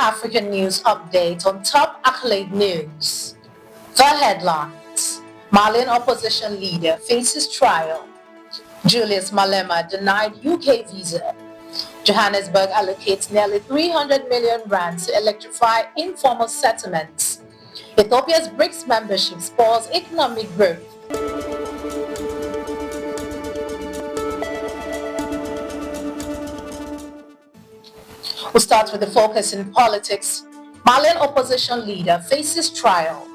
African News Update on top accolade news. The headlines: Malian opposition leader faces trial. Julius Malema denied UK visa. Johannesburg allocates nearly 300 million rand to electrify informal settlements. Ethiopia's BRICS membership spurs economic growth. We'll start with the focus in politics. Malian opposition leader faces trial.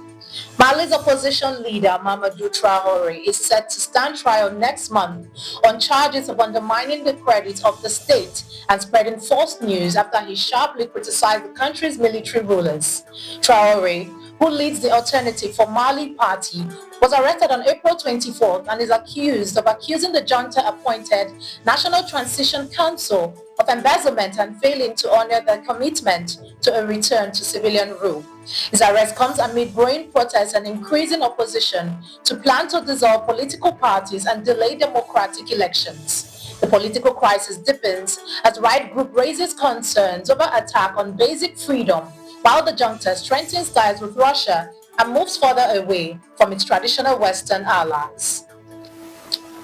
Mali's opposition leader Mamadou Traoré is set to stand trial next month on charges of undermining the credit of the state and spreading false news after he sharply criticized the country's military rulers. Traoré, who leads the Alternative for Mali party, was arrested on April 24th and is accused of accusing the junta-appointed National Transition Council of embezzlement and failing to honor their commitment to a return to civilian rule. His arrest comes amid growing protests and increasing opposition to plan to dissolve political parties and delay democratic elections. The political crisis deepens as right group raises concerns over attack on basic freedom, while the junta strengthens ties with Russia and moves further away from its traditional Western allies.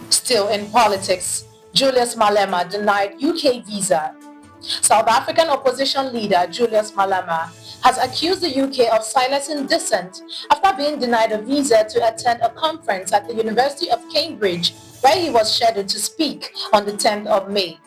Still in politics, Julius Malema denied UK visa. South African opposition leader Julius Malema has accused the UK of silencing dissent after being denied a visa to attend a conference at the University of Cambridge, where he was scheduled to speak on the 10th of May.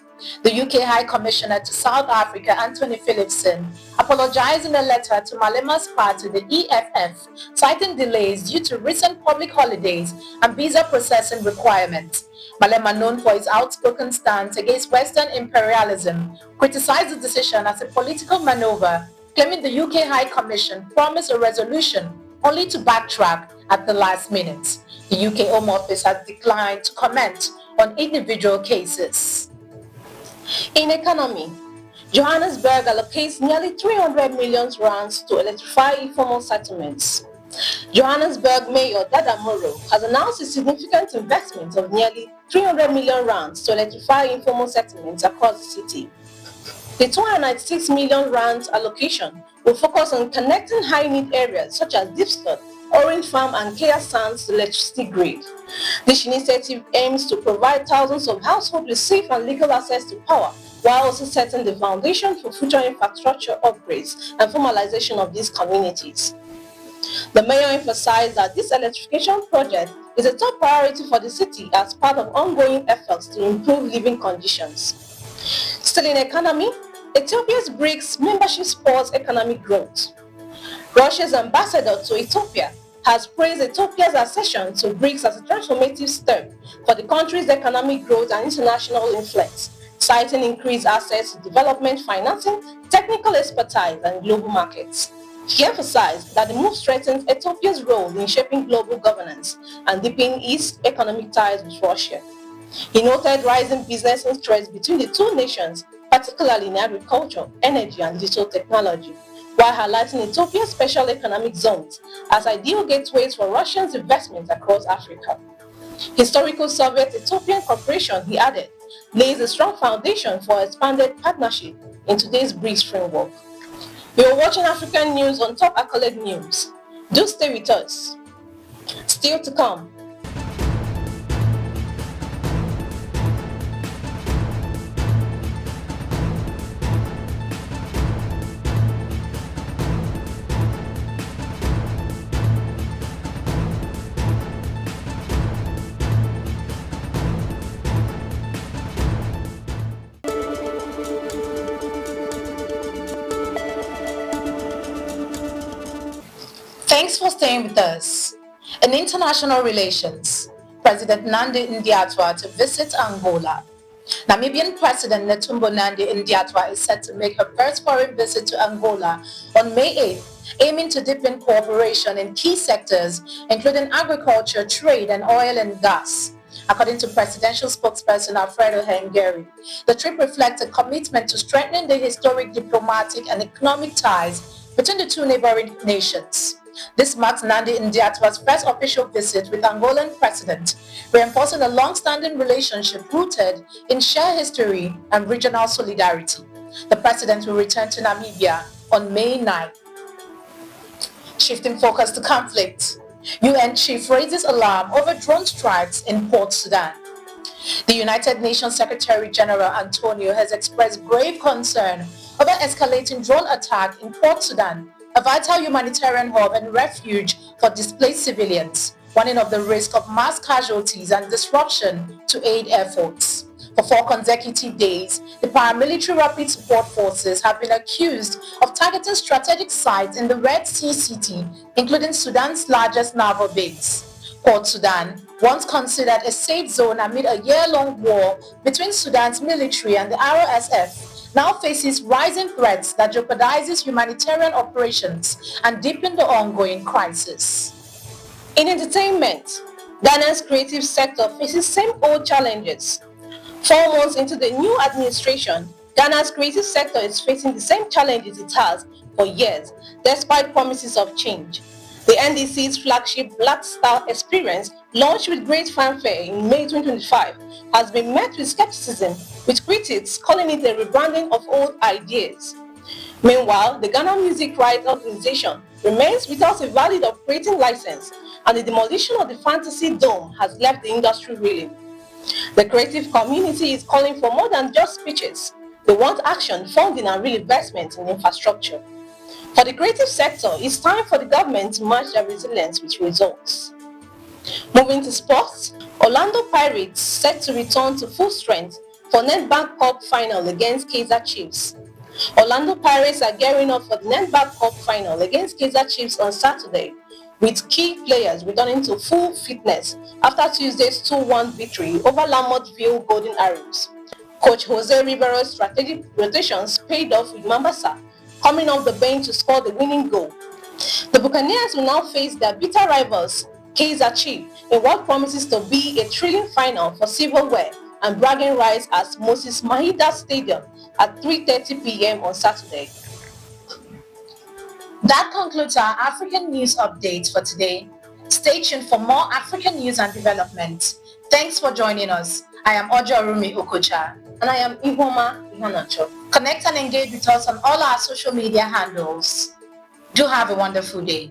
The UK High Commissioner to South Africa, Anthony Phillipson, apologized in a letter to Malema's party, the EFF, citing delays due to recent public holidays and visa processing requirements. Malema, known for his outspoken stance against Western imperialism, criticized the decision as a political maneuver, claiming the UK High Commission promised a resolution only to backtrack at the last minute. The UK Home Office has declined to comment on individual cases. In economy, Johannesburg allocates nearly 300 million rands to electrify informal settlements. Johannesburg Mayor Dada Morero has announced a significant investment of nearly 300 million rands to electrify informal settlements across the city. The 296 million rands allocation will focus on connecting high-need areas such as Dipsford, Orange Farm and Kea Sands to electricity grid. This initiative aims to provide thousands of households with safe and legal access to power, while also setting the foundation for future infrastructure upgrades and formalization of these communities. The mayor emphasized that this electrification project is a top priority for the city as part of ongoing efforts to improve living conditions. Still in economy, Ethiopia's BRICS membership spurs economic growth. Russia's ambassador to Ethiopia has praised Ethiopia's accession to BRICS as a transformative step for the country's economic growth and international influence, citing increased access to development financing, technical expertise, and global markets. He emphasized that the move strengthens Ethiopia's role in shaping global governance and deepening its economic ties with Russia. He noted rising business interest between the two nations, particularly in agriculture, energy, and digital technology, while highlighting Ethiopia's special economic zones as ideal gateways for Russia's investments across Africa. Historical Soviet-Ethiopian cooperation, he added, lays a strong foundation for expanded partnership in today's BRICS framework. You are watching African News on Top Accolade News. Do stay with us. Still to come. Thanks for staying with us. In international relations, President Nandi Ndaitwah to visit Angola. Namibian President Netumbo Nandi Ndaitwah is set to make her first foreign visit to Angola on May 8th, aiming to deepen cooperation in key sectors, including agriculture, trade, and oil and gas. According to presidential spokesperson Alfredo Hengeri, the trip reflects a commitment to strengthening the historic diplomatic and economic ties between the two neighboring nations. This marks Nandi Ndaitwah's first official visit with Angolan president, reinforcing a long-standing relationship rooted in shared history and regional solidarity. The president will return to Namibia on May 9. Shifting focus to conflict, UN chief raises alarm over drone strikes in Port Sudan. The United Nations Secretary-General António has expressed grave concern over escalating drone attack in Port Sudan, a vital humanitarian hub and refuge for displaced civilians, warning of the risk of mass casualties and disruption to aid efforts. For 4 consecutive days, the paramilitary rapid support forces have been accused of targeting strategic sites in the Red Sea city, including Sudan's largest naval base. Port Sudan, once considered a safe zone amid a year-long war between Sudan's military and the RSF, now faces rising threats that jeopardizes humanitarian operations and deepen the ongoing crisis. In entertainment, Ghana's creative sector faces same old challenges. 4 months into the new administration, Ghana's creative sector is facing the same challenges it has for years, despite promises of change. The NDC's flagship Black Star Experience, launched with great fanfare in May 2025, has been met with skepticism, with critics calling it a rebranding of old ideas. Meanwhile, the Ghana Music Rights Organization remains without a valid operating license, and the demolition of the Fantasy Dome has left the industry reeling. The creative community is calling for more than just speeches. They want action, funding and real investment in infrastructure. For the creative sector, it's time for the government to match their resilience with results. Moving to sports, Orlando Pirates set to return to full strength for Nedbank Cup final against Kaizer Chiefs. Orlando Pirates are gearing up for the Nedbank Cup final against Kaizer Chiefs on Saturday, with key players returning to full fitness after Tuesday's 2-1 victory over Lamotville Golden Arrows. Coach Jose Ribero's strategic rotations paid off with Mambasa coming off the bench to score the winning goal. The Buccaneers will now face their bitter rivals, Kaizer Chiefs, in what promises to be a thrilling final for silverware and bragging rights at Moses Mahida Stadium at 3:30 p.m. on Saturday. That concludes our African news update for today. Stay tuned for more African news and developments. Thanks for joining us. I am Ojo-Rumi Okocha. And I am Ihoma Ihanacho. Connect and engage with us on all our social media handles. Do have a wonderful day.